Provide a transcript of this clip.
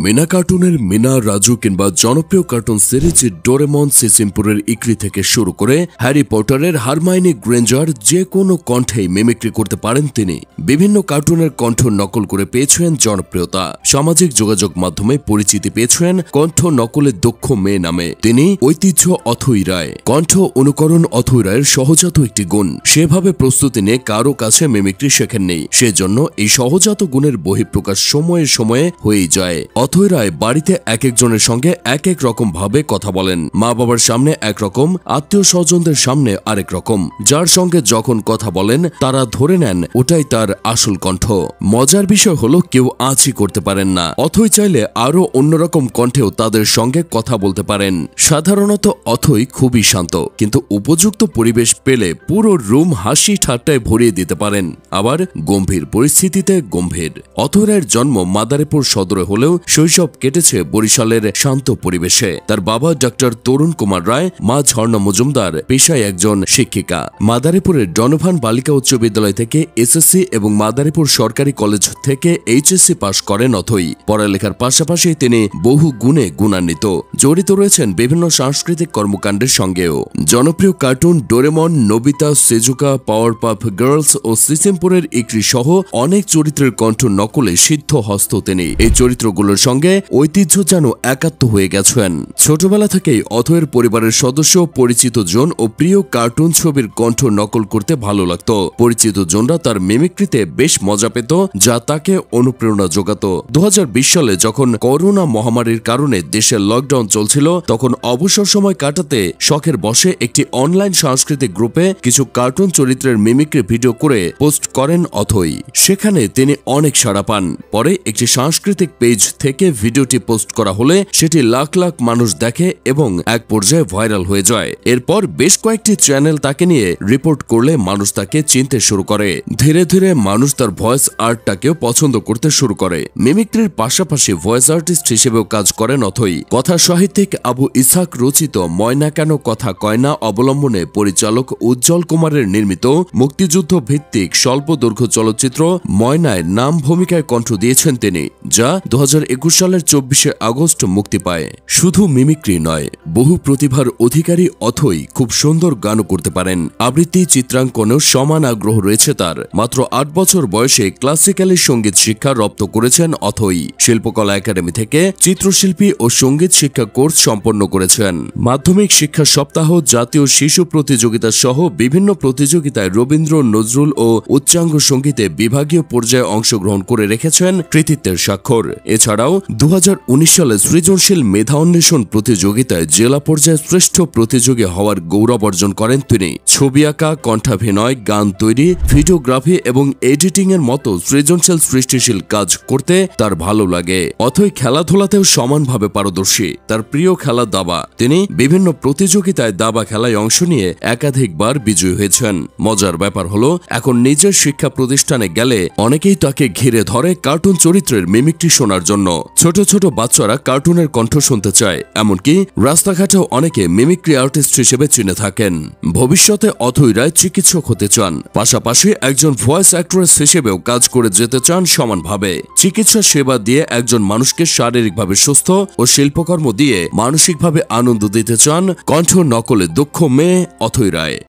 মিনা কার্টুনের মিনা, রাজু কিংবা জনপ্রিয় কার্টুন সিরিজ ডোরেমন, সিসিমপুরের ইকরি থেকে শুরু করে হ্যারি পটারের হারমাইনি গ্রেঞ্জার যে কোনো কণ্ঠেই মিমিক্রি করতে পারেন তিনি। বিভিন্ন কার্টুনের কণ্ঠ নকল করে পেয়েছেন জনপ্রিয়তা। সামাজিক যোগাযোগ মাধ্যমে পরিচিতি পেয়েছেন কণ্ঠ নকলের দক্ষ মেয়ে নামে। তিনি ঐতিহ্য অথৈ রায়। কণ্ঠ অনুকরণ অথৈ রায়ের সহজাত একটি গুণ। সেভাবে প্রস্তুতি নিয়ে কারো কাছে মিমিক্রি শেখেননি, সেজন্য এই সহজাত গুণের বহিঃপ্রকাশ সময়ে সময়ে হয়েই যায়। অথৈ রায় বাড়িতে এক একজনের সঙ্গে এক এক রকম ভাবে কথা বলেন। মা বাবার সামনে একরকম, আত্মীয় স্বজনদের সামনে আরেক রকম। যার সঙ্গে যখন কথা বলেন তারা ধরে নেন ওটাই তার আসল কণ্ঠ। মজার বিষয় হলো কেউ আঁচই করতে পারেন না। অথৈ চাইলে আরো অন্যরকম কণ্ঠেও তাদের সঙ্গে কথা বলতে পারেন। সাধারণত অথৈ খুবই শান্ত, কিন্তু উপযুক্ত পরিবেশ পেলে পুরো রুম হাসি ঠাট্টায় ভরিয়ে দিতে পারেন, আবার গম্ভীর পরিস্থিতিতে গম্ভীর। অথৈ রায়ের জন্ম মাদারীপুর সদরে হলেও শৈশব কেটেছে বরিশালের শান্ত পরিবেশে। তার বাবা ডাক্তার তরুণ কুমার রায়, মা ঝর্ণা মজুমদার পেশায় একজন শিক্ষিকা। মাদারীপুরের ডনোভান বালিকা উচ্চ বিদ্যালয় থেকে এসএসসি এবং মাদারীপুর সরকারি কলেজ থেকে এইচএসসি পাশ করেন অথৈ। পড়ালেখার পাশাপাশি তিনি বহু গুণে গুণান্বিত, জড়িত রয়েছেন বিভিন্ন সাংস্কৃতিক কর্মকাণ্ডের সঙ্গেও। জনপ্রিয় কার্টুন ডোরেমন, নোবিতা, সেজুকা, পাওয়ার পাফ গার্লস ও সিসিমপুরের ইকরি সহ অনেক চরিত্রের কণ্ঠ নকলে সিদ্ধ হস্ত তিনি। এই চরিত্রগুলোর সঙ্গে ঐতিহ্য যেন একাত্ম হয়ে গেছেন। ছোটবেলা থেকেই অথৈয়ের পরিবারের সদস্য, পরিচিত জন ও প্রিয় কার্টুন ছবির কণ্ঠ নকল করতে ভালো লাগত। পরিচিত জনরা তার মিমিক্রিতে বেশ মজা পেত, যা তাকে অনুপ্রেরণা যোগাত। 2020 সালে যখন করোনা মহামারীর কারণে দেশের লকডাউন চলছিল, তখন অবসর সময় কাটাতে শখের বসে একটি অনলাইন সাংস্কৃতিক গ্রুপে কিছু কার্টুন চরিত্রের মিমিক্রি ভিডিও করে পোস্ট করেন অথৈ। সেখানে তিনি অনেক সাড়া পান। পরে একটি সাংস্কৃতিক পেজ থেকে ভিডিওটি পোস্ট করা হলে সেটি লাখ লাখ মানুষ দেখে এবং এক পর্যায়ে ভাইরাল হয়ে যায়। এরপর বেশ কয়েকটি চ্যানেল তাকে নিয়ে রিপোর্ট করলে মানুষ তাকে চিনতে শুরু করে। ধীরে ধীরে মানুষ তার ভয়েস আর্টটাকেও পছন্দ করতে শুরু করে। মিমিক্রির পাশাপাশি ভয়েস আর্টিস্ট হিসেবেও কাজ করেন অথৈ। কথা সাহিত্যিক আবু ইসহাক রচিত ময়না কেন কথা কয় না অবলম্বনে পরিচালক উজ্জ্বল কুমারের নির্মিত মুক্তিযুদ্ধ ভিত্তিক স্বল্প দৈর্ঘ্য চলচ্চিত্র ময়নায় নাম ভূমিকায় কণ্ঠ দিয়েছেন তিনি, যা 2021 সালের 24 আগস্ট মুক্তি পায়। শুধু মিমিক্রি নয়, বহু প্রতিভার অধিকারী অথৈ খুব সুন্দর গানও করতে পারেন। আবৃত্তি, চিত্রাঙ্কনেও সমান আগ্রহ রয়েছে তার। মাত্র 8 বছর বয়সে ক্লাসিক্যালি সঙ্গীত শিক্ষা রপ্ত করেছেন অথৈ। শিল্পকলা একাডেমি থেকে চিত্রশিল্পী ও সঙ্গীত শিক্ষা কোর্স সম্পন্ন করেছেন। মাধ্যমিক শিক্ষা সপ্তাহ, জাতীয় শিশু প্রতিযোগিতা সহ বিভিন্ন প্রতিযোগিতায় রবীন্দ্র, নজরুল ও উচ্চাঙ্গ সঙ্গীতে বিভাগীয় পর্যায়ে অংশগ্রহণ করে রেখেছেন কৃতিত্বের স্বাক্ষর। এছাড়াও 2019 সালে সৃজনশীল মেধা অন্বেষণ প্রতিযোগিতায় জেলা পর্যায়ে শ্রেষ্ঠ প্রতিযোগী হওয়ার গৌরব অর্জন করেন তিনি। ছবি আঁকা, কণ্ঠাভিনয়, গান তৈরি, ভিডিওগ্রাফি এবং এডিটিং এর মতো সৃজনশীল সৃষ্টিশীল কাজ করতে তার ভালো লাগে। অথৈ খেলাধুলাতেও সমানভাবে পারদর্শী। তার প্রিয় খেলা দাবা। তিনি বিভিন্ন প্রতিযোগিতায় দাবা খেলায় অংশ নিয়ে একাধিকবার বিজয়ী হয়েছেন। মজার ব্যাপার হলো, এখন নিজের শিক্ষা প্রতিষ্ঠানে গেলে অনেকেই তাকে ঘিরে ধরে কার্টুন চরিত্রের মিমিক্রি শোনার জন্য। ছোট ছোট বাচ্চারা কার্টুনের কণ্ঠ শুনতে চায়, এমনকি রাস্তাঘাটেও অনেকে মিমিক্রি আর্টিস্ট হিসেবে চিনে থাকেন। ভবিষ্যতে অথৈ রায় চিকিৎসক হতে চান, পাশাপাশি একজন ভয়েস অ্যাক্ট্রেস হিসেবেও কাজ করে যেতে চান সমানভাবে। চিকিৎসা সেবা দিয়ে একজন মানুষকে শারীরিকভাবে সুস্থ ও শিল্পকর্ম দিয়ে মানসিকভাবে আনন্দ দিতে চান কণ্ঠ নকলে দক্ষ মেয়ে অথৈ রায়।